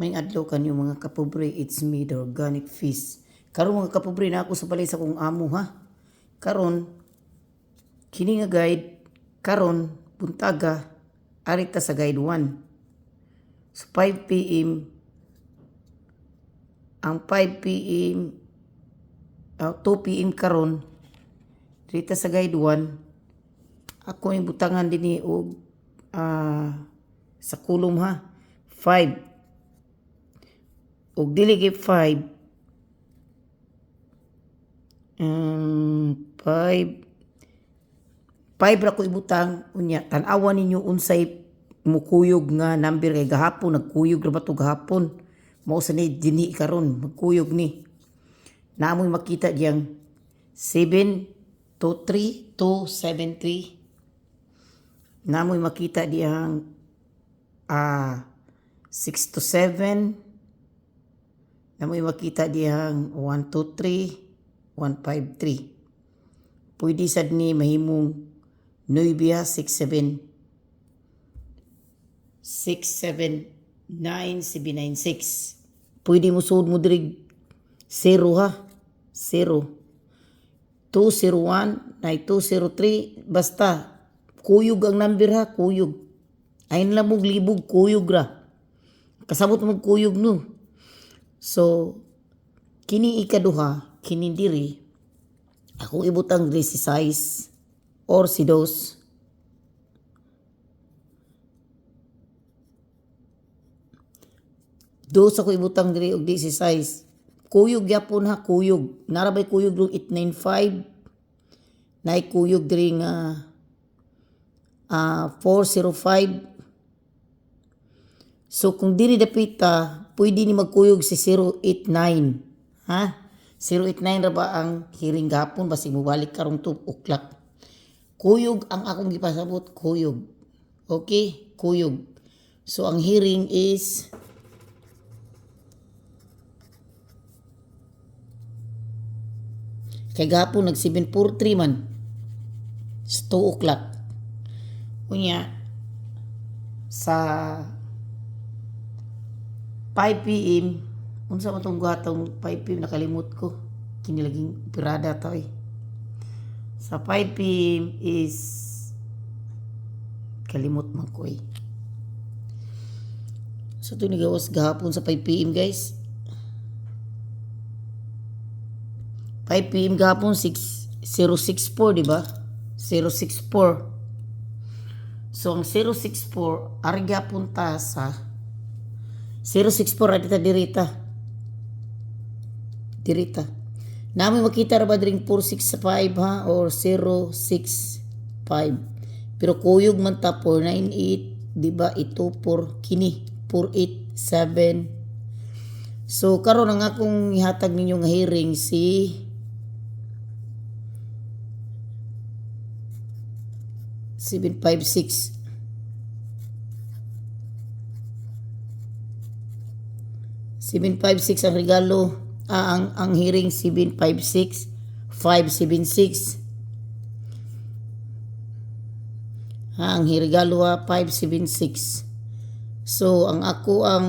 May adlaw kanyo mga kapobre, it's me, the organic fish. Karon mga kapobre na ako sa balay sa kong amo ha. Karon kini nga guide, karon buntaga arita sa guide 1. So 5 PM ang 5 PM 2 PM karon dito sa guide 1 ako yung butangan din og sa kulom ha 5 og dili gid 5 5 ra ko ibutang unya tan-awan ninyo unsay mukuyog nga number kay gahapon nagkuyog ra ba to gahapon mao sa ni dinhi karon magkuyog ni naamoy makita diyang 723 namoy makita diyang 6 to 7 namoy makita diyang 123 153 pwede sad ni mahimong 9 67 796 pwede mo sud mo diri 0 ha 0 201 na 203 basta kuyog ang number ha kuyog ayn lang mo libog kuyog ra kasabot mo kuyog no so kini ikaduha kini diri ako ibutang diri si size or si dos ako ibutang diri og di si size kuyog yapon ha kuyog narabay kuyog rong 895 nay kuyog diri nga 405 so kung diri dapita pwede ni magkuyog si 089 ha 089 ra ba ang hiring gapon basig mo balik karong 2 o'clock kuyog ang akong gipasabot kuyog okay kuyog so ang hearing is kay gapon nag 743 man sa 2 o'clock unya sa 5 PM unsa man tong gatong 5 PM nakalimot ko kini laging pirada to sa 5 PM is kalimot man ko so ito nigawas gahapon sa 5 PM guys 5 PM gahapon 064 di ba 064 so ang 064 ari gahapon ta sa 064 adita dirita namin makita ra ba dring 465 ha or 065 pero kuyog man ta 498 di ba ito 4 kini 487 so karon ang akong ihatag ninyo nga hearing si 756 756 ang regalo ang hearing 756 576 ang regalo 576 so ang ako ang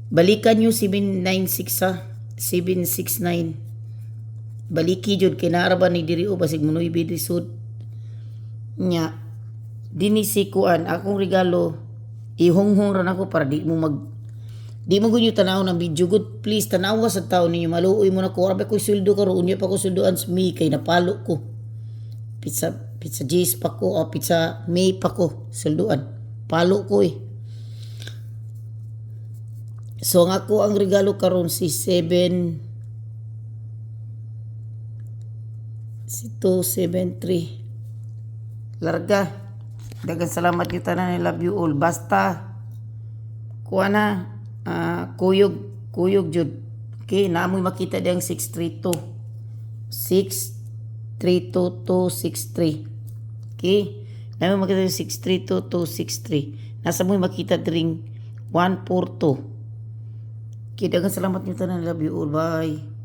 balikan nyo 796 ha 769 baliki jud kay naaraban ni diri o basig munoy bidisud nya dinhi si kuan akong regalo ihonghong ra nako para di mo gunyo tanaw ng video good please tanawa sa taon ninyo maluoy mo nako arabe ko sweldo karon unya pa ko sweldoan sa May kay napalo ko pizza G's pa ko o pizza May pa ko sweldoan palo ko so ang ako ang regalo karon si 273 larga dagan salamat yung tanan I love you all basta kuha na kuyog jud okay naamoy makita diyang 632 okay naamoy makita yung 632 nasa mo'y makita dring 142 okay dagan salamat yung tanan I love you all bye